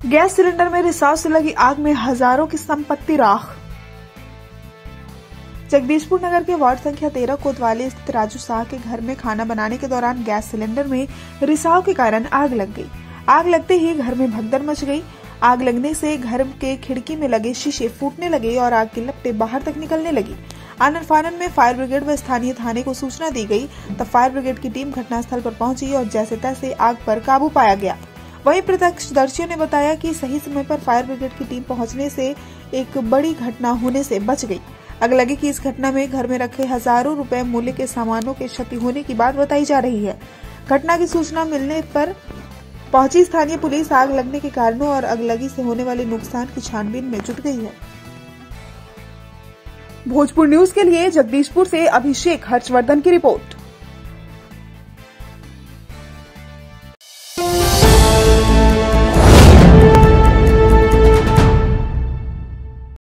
Gas cylinder में रिसाव से लगी आग में हजारों की संपत्ति राख। जगदीशपुर नगर के वार्ड संख्या 13 कोतवाली स्थित राजू शाह के घर में खाना बनाने के दौरान गैस सिलेंडर में रिसाव के कारण आग लग गई। आग लगते ही घर में भगदड़ मच गई। आग लगने से घर के खिड़की में लगे शीशे फूटने लगे और आग की लपटें बाहर तक निकलने लगी। आनन फानन में फायर ब्रिगेड व स्थानीय थाने को सूचना दी गई। तब फायर ब्रिगेड की टीम घटनास्थल पर पहुंची और जैसे तैसे आग पर काबू पाया गया। वहीं प्रत्यक्षदर्शियों ने बताया कि सही समय पर फायर ब्रिगेड की टीम पहुंचने से एक बड़ी घटना होने से बच गई। अगलगी की इस घटना में घर में रखे हजारों रुपए मूल्य के सामानों के क्षति होने की बात बताई जा रही है। घटना की सूचना मिलने पर पहुंची स्थानीय पुलिस आग लगने के कारणों और अगलगी से होने वाले नुकसान की छानबीन में जुट गई है। भोजपुर न्यूज के लिए जगदीशपुर से अभिषेक हर्षवर्धन की रिपोर्ट।